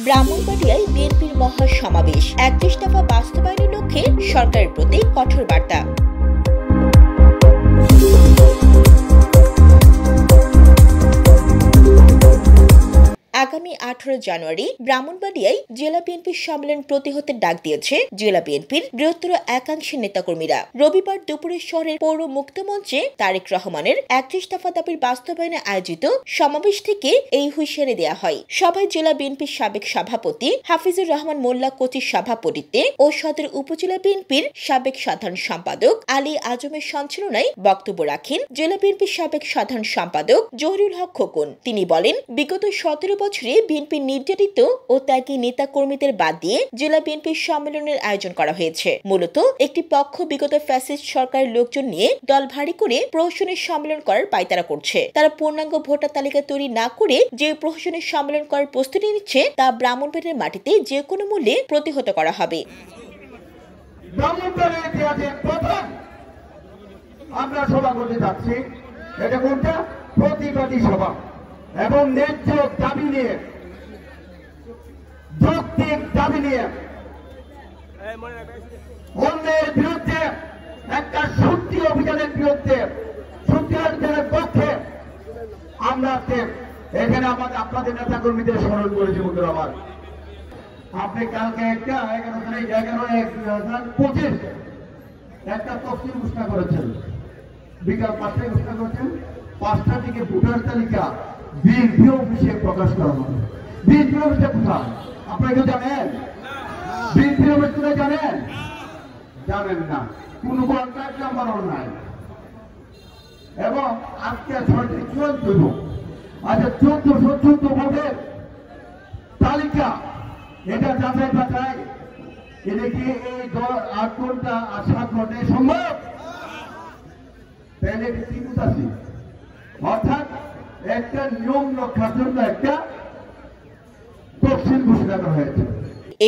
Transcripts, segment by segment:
ব্রাহ্মণবাড়িয়ায় বিএনপির মহা সমাবেশ, ৩১ দফা বাস্তবায়নের লক্ষ্যে সরকারের প্রতি কঠোর বার্তা। আগামী 18 জানুয়ারি ব্রাহ্মণবাড়িয়ায় জেলা বিএনপির সম্মেলন প্রতিহতের ডাক দিয়েছে জেলা বিএনপির বৃহত্তর একাংশের নেতাকর্মীরা। রবিবার দুপুরে শহরের পৌর মুক্তমঞ্চে তারেক রহমানের ৩১ দফা দাবির বাস্তবায়নে আয়োজিত সমাবেশ থেকে এই হুঁশিয়ারি দেয়া হয়। সভায় জেলা বিএনপির সাবেক সভাপতি হাফিজুর রহমান মোল্লা কোচির সভাপতিত্বে ও সদর উপজেলা বিএনপির সাবেক সাধারণ সম্পাদক আলী আজমের সঞ্চালনায় বক্তব্য রাখেন জেলা বিএনপির সাবেক সাধারণ সম্পাদক জহিরুল হক খোকন। তিনি বলেন, বিগত 17 বছরে বিএনপির নির্যাতিত ও ত্যাগী নেতা কর্মীদের বাদ দিয়ে জেলা বিএনপির সম্মেলনের আয়োজন করা হয়েছে। মূলত একটি পক্ষ বিগত ফ্যাসিস্ট সরকারের লোকজন নিয়ে দল ভারী করে প্রহসনের সম্মেলন করার পায়তারা করছে। তারা পূর্ণাঙ্গ ভোটার তালিকা তৈরি না করে যে প্রহসনের সম্মেলন করার প্রস্তুতি নিচ্ছে তা ব্রাহ্মণবাড়িয়ার মাটিতে যে কোনো মূল্যে প্রতিহত করা হবে। আমরা সভা করতে যাচ্ছি, এটা কোনটা? প্রতিবাদী সভা এবং ন্যায্য দাবি নিয়ে, যৌক্তিক দাবি নিয়ে অন্যের বিরুদ্ধে একটা সত্যি অভিযানের বিরুদ্ধে, সত্যি অভিযানের পক্ষে আমরা এখানে আপনাদের নেতা কর্মীদের স্মরণ করেছি। বন্ধুরা আমার, আপনি কালকে একটা 11/1/2025 একটা তফসিল ঘোষণা করেছেন, বিকাল 5টায় ঘোষণা করেছেন। 5টার দিকে ভোটার তালিকা বিএনপি অফিসে প্রকাশ করা হবে। বিএনপি অফিসে কোথায় আপনারা কেউ জানেন? বিএনপি অফিস কোথায় জানেন? জানেন না। কোন কন্ট্রাক্ট নাম্বারও নাই। এবং আজকে 6টি চূড়ান্ত ভোট, আচ্ছা 1414 ভোটের তালিকা, এটা যাচাই বাছাই, এটা কি এই 8 ঘন্টা আর 7 ঘন্টায় সম্ভব? তাহলে কি বুঝাচ্ছি? অর্থাৎ একটা নিয়ম রক্ষার জন্য একটা তফসিল ঘোষণা করা হয়েছে।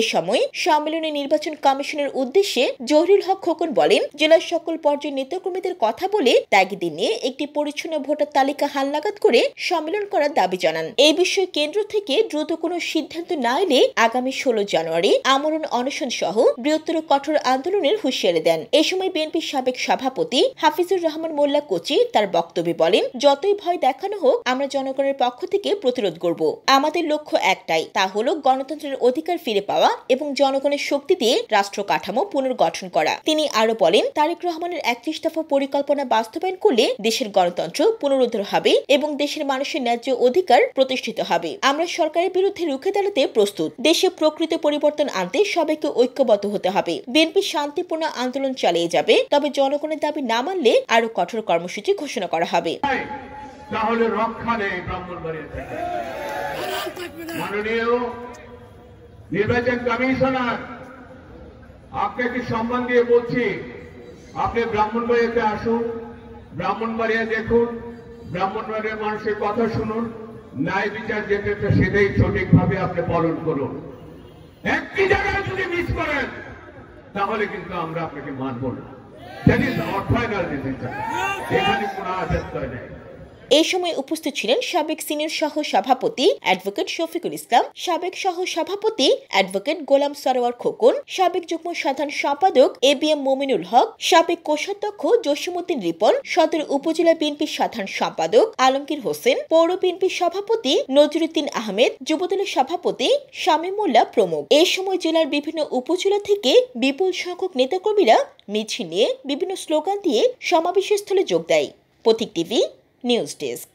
এ সময় সম্মেলনে নির্বাচন কমিশনের উদ্দেশ্যে জহিরুল হক খোকন বলেন, জেলার সকল পর্যায়ের নেতাকর্মীদের কথা বলে ত্যাগীদের নিয়ে একটি পরিচ্ছন্ন ভোটার তালিকা হালনাগাদ করে সম্মেলন করার দাবি জানান। এই বিষয়ে কেন্দ্র থেকে দ্রুত কোনো সিদ্ধান্ত না এলে আগামী 16 জানুয়ারি আমরণ অনশন সহ বৃহত্তর কঠোর আন্দোলনের হুঁশিয়ারি দেন। এ সময় বিএনপির সাবেক সভাপতি হাফিজুর রহমান মোল্লা কোচি তার বক্তব্যে বলেন, যতই ভয় দেখানো হোক আমরা জনগণের পক্ষ থেকে প্রতিরোধ করব। আমাদের লক্ষ্য একটাই, তা হলো গণতন্ত্রের অধিকার ফিরে পাওয়া এবং জনগণের শক্তি দিয়ে রাষ্ট্র কাঠামো পুনর্গঠন করা। তিনি আরো বলেন, তারেক রহমানের 31 দফা পরিকল্পনা বাস্তবায়ন করলে দেশের গণতন্ত্র পুনরুদ্ধার হবে এবং দেশের মানুষের ন্যায্য অধিকার প্রতিষ্ঠিত হবে। আমরা সরকারের বিরুদ্ধে রুখে দাঁড়াতে প্রস্তুত। দেশে প্রকৃত পরিবর্তন আনতে সবাইকে ঐক্যবদ্ধ হতে হবে। বিএনপি শান্তিপূর্ণ আন্দোলন চালিয়ে যাবে, তবে জনগণের দাবি না মানলে আরো কঠোর কর্মসূচি ঘোষণা করা হবে। তাহলে রক্ষা নেই ব্রাহ্মণবাড়িয়া থেকে। মাননীয় নির্বাচন কমিশনার, আপনাকে সম্মান দিয়ে বলছি, আপনি ব্রাহ্মণবাড়িয়াতে আসুন, ব্রাহ্মণবাড়িয়া দেখুন, ব্রাহ্মণবাড়িয়ার মানুষের কথা শুনুন, ন্যায় বিচার যেটা সেটাই সঠিকভাবে আপনি পালন করুন। একটি জায়গায় যদি মিস করেন তাহলে কিন্তু আমরা আপনাকে মানব না। জানি অর্থায়ন দিতে চাই, এখানে কোনো আজাদ নেই। এই সময় উপস্থিত ছিলেন সাবেক সিনিয়র সহ সভাপতি অ্যাডভোকেট শফিকুল ইসলাম, সাবেক সহ সভাপতি অ্যাডভোকেট গোলাম সরোয়ার খোকন, সাবেক যুগ্ম সাধারণ সম্পাদক এবিএম মোমিনুল হক, সাবেক কোষাধ্যক্ষ জসিমউদ্দিন রিপন, সদর উপজেলা বিএনপির সাধারণ সম্পাদক আলমগীর হোসেন, পৌর বিএনপির সভাপতি নজরুদ্দিন আহমেদ, যুবদলের সভাপতি শামীম মোল্লা প্রমুখ। এই সময় জেলার বিভিন্ন উপজেলা থেকে বিপুল সংখ্যক নেতাকর্মীরা মিছিল নিয়ে বিভিন্ন স্লোগান দিয়ে সমাবেশ স্থলে যোগ দেয়। পথিক টিভি নিউজ ডেস্ক।